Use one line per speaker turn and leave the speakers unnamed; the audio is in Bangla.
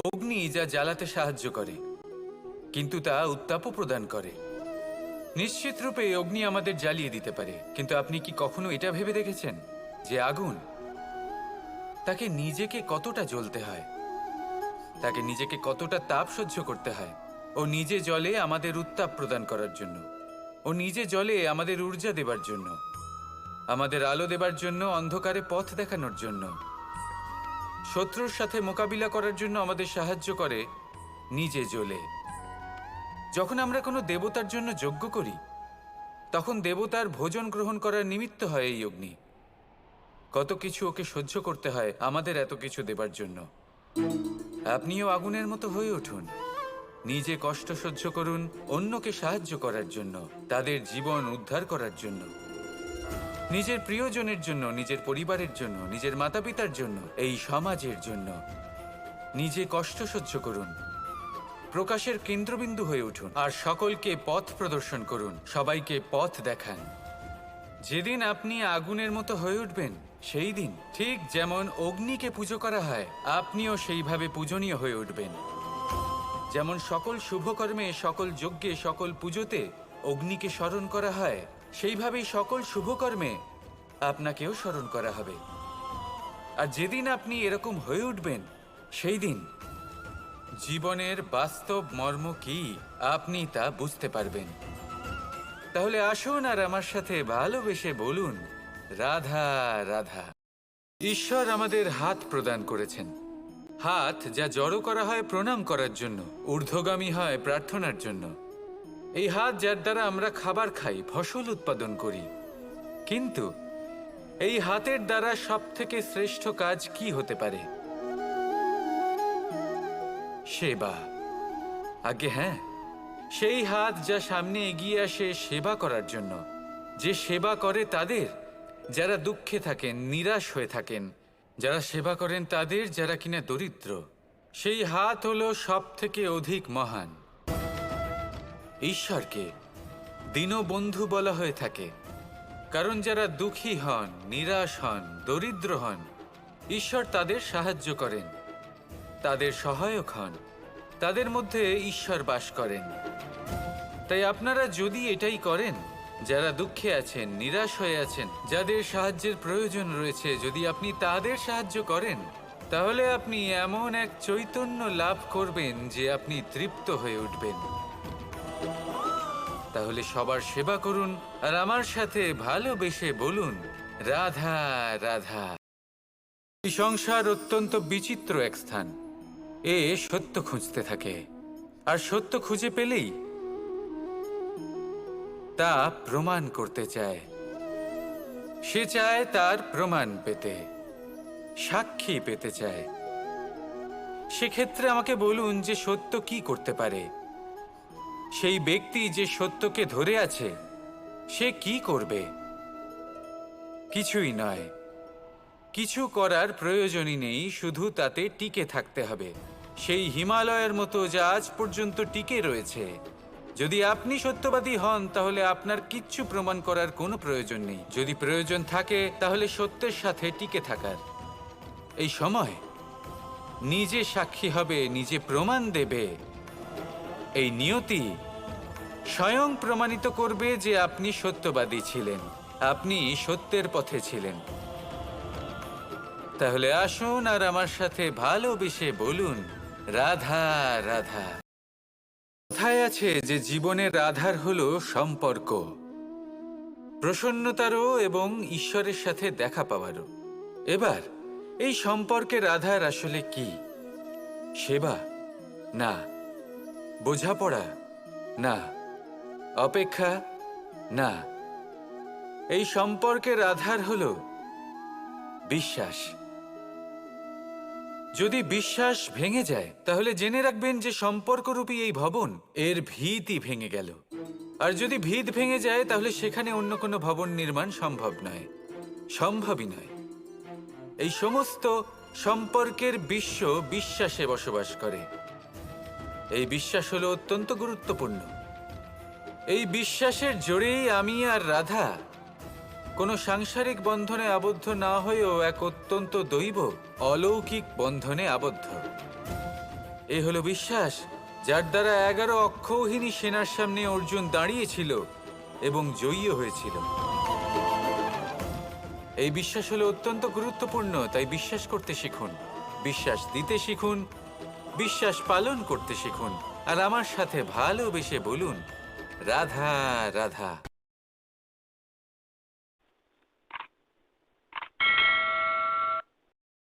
অগ্নি যা জ্বালাতে সাহায্য করে, কিন্তু তা উত্তাপও প্রদান করে। নিশ্চিত রূপে অগ্নি আমাদের জ্বালিয়ে দিতে পারে, কিন্তু আপনি কি কখনো এটা ভেবে দেখেছেন যে আগুন, তাকে নিজেকে কতটা জ্বলতে হয়, তাকে নিজেকে কতটা তাপ সহ্য করতে হয়? ও নিজে জ্বলে আমাদের উত্তাপ প্রদান করার জন্য, ও নিজে জ্বলে আমাদের ঊর্জা দেবার জন্য, আমাদের আলো দেবার জন্য, অন্ধকারে পথ দেখানোর জন্য, শত্রুর সাথে মোকাবিলা করার জন্য আমাদের সাহায্য করে নিজে জ্বলে। যখন আমরা কোনো দেবতার জন্য যজ্ঞ করি, তখন দেবতার ভোজন গ্রহণ করার নিমিত্ত হয় এই অগ্নি। কত কিছু ওকে সহ্য করতে হয় আমাদের এত কিছু দেবার জন্য। আপনিও আগুনের মতো হয়ে উঠুন, নিজে কষ্ট সহ্য করুন অন্যকে সাহায্য করার জন্য, তাদের জীবন উদ্ধার করার জন্য, নিজের প্রিয়জনের জন্য, নিজের পরিবারের জন্য, নিজের মাতা পিতার জন্য, এই সমাজের জন্য। নিজে কষ্ট সহ্য করুন, প্রকাশের কেন্দ্রবিন্দু হয়ে উঠুন, আর সকলকে পথ প্রদর্শন করুন, সবাইকে পথ দেখান। যেদিন আপনি আগুনের মতো হয়ে উঠবেন, সেই দিন ঠিক যেমন অগ্নিকে পুজো করা হয়, আপনিও সেইভাবে পূজনীয় হয়ে উঠবেন। যেমন সকল শুভকর্মে, সকল যজ্ঞে, সকল পুজোতে অগ্নিকে স্মরণ করা হয়, সেইভাবেই সকল শুভকর্মে আপনাকেও স্মরণ করা হবে। আর যেদিন আপনি এরকম হয়ে উঠবেন, সেই দিন জীবনের বাস্তব মর্ম কি আপনি তা বুঝতে পারবেন। তাহলে আসুন আর আমার সাথে ভালোবেসে বলুন, রাধা রাধা। ঈশ্বর আমাদের হাত প্রদান করেছেন, হাত যা জড়ো করা হয় প্রণাম করার জন্য, ঊর্ধ্বগামী হয় প্রার্থনার জন্য। এই হাত যার দ্বারা আমরা খাবার খাই, ফসল উৎপাদন করি। কিন্তু এই হাতের দ্বারা সবথেকে শ্রেষ্ঠ কাজ কি হতে পারে? সেবা। আগে হ্যাঁ, সেই হাত যা সামনে এগিয়ে আসে সেবা করার জন্য, যে সেবা করে তাদের যারা দুঃখে থাকেন, নিরাশ হয়ে থাকেন, যারা সেবা করেন তাদের যারা কিনা দরিদ্র, সেই হাত হলো সব থেকে অধিক মহান। ঈশ্বরকে দীনবন্ধু বলা হয়ে থাকে, কারণ যারা দুঃখী হন, নিরাশ হন, দরিদ্র হন, ঈশ্বর তাদের সাহায্য করেন, তাদের সহায়ক হন, তাদের মধ্যে ঈশ্বর বাস করেন। তাই আপনারা যদি এটাই করেন, যারা দুঃখে আছেন, নিরাশ হয়ে আছেন, যাদের সাহায্যের প্রয়োজন রয়েছে, যদি আপনি তাদের সাহায্য করেন, তাহলে আপনি এমন এক চৈতন্য লাভ করবেন যে আপনি তৃপ্ত হয়ে উঠবেন। তাহলে সবার সেবা করুন আর আমার সাথে ভালোবেসে বলুন, রাধা রাধা। এই সংসার অত্যন্ত বিচিত্র এক স্থান। এ সত্য খুঁজতে থাকে, আর সত্য খুঁজে পেলেই তা প্রমাণ করতে চায়। সে চায় তার প্রমাণ পেতে, সাক্ষী পেতে চায়। সেক্ষেত্রে আমাকে বলুন যে সত্য কি করতে পারে? সেই ব্যক্তি যে সত্যকে ধরে আছে, সে কি করবে? কিছুই নয়, কিছু করার প্রয়োজনই নেই, শুধু তাতে টিকে থাকতে হবে। সেই হিমালয়ের মতো যা আজ পর্যন্ত টিকে রয়েছে। যদি আপনি সত্যবাদী হন, তাহলে আপনার কিচ্ছু প্রমাণ করার কোনো প্রয়োজন নেই। যদি প্রয়োজন থাকে, তাহলে সত্যের সাথে টিকে থাকার। এই সময় নিজে সাক্ষী হবে, নিজে প্রমাণ দেবে। এই নিয়তি স্বয়ং প্রমাণিত করবে যে আপনি সত্যবাদী ছিলেন, আপনি সত্যের পথে ছিলেন। তাহলে আসুন আর আমার সাথে ভালোবেসে বলুন, রাধা রাধা। কথায় আছে যে জীবনের আধার হলো সম্পর্ক, প্রসন্নতারও এবং ঈশ্বরের সাথে দেখা পাওয়ারও। এবার এই সম্পর্কের আধার আসলে কি? সেবা? না। বোঝাপড়া? না। অপেক্ষা? না। এই সম্পর্কের আধার হলো বিশ্বাস। যদি বিশ্বাস ভেঙে যায়, তাহলে জেনে রাখবেন যে সম্পর্করূপী এই ভবন, এর ভিতই ভেঙে গেল। আর যদি ভিত ভেঙে যায়, তাহলে সেখানে অন্য কোনো ভবন নির্মাণ সম্ভব নয়, সম্ভবই নয়। এই সমস্ত সম্পর্কের বিশ্ব বিশ্বাসে বসবাস করে। এই বিশ্বাস হলো অত্যন্ত গুরুত্বপূর্ণ। এই বিশ্বাসের জোরেই আমি আর রাধা কোনো সাংসারিক বন্ধনে আবদ্ধ না হয়েও এক অত্যন্ত দৈব অলৌকিক বন্ধনে আবদ্ধ। এই হলো বিশ্বাস, যার দ্বারা 11 অক্ষৌহিনী সেনার সামনে অর্জুন দাঁড়িয়েছিল এবং জয়ী হয়েছিল। এই বিশ্বাস হলো অত্যন্ত গুরুত্বপূর্ণ, তাই বিশ্বাস করতে শিখুন, বিশ্বাস দিতে শিখুন, বিশ্বাস পালন করতে শিখুন, আর আমার সাথে ভালোবেসে বলুন রাধা রাধা।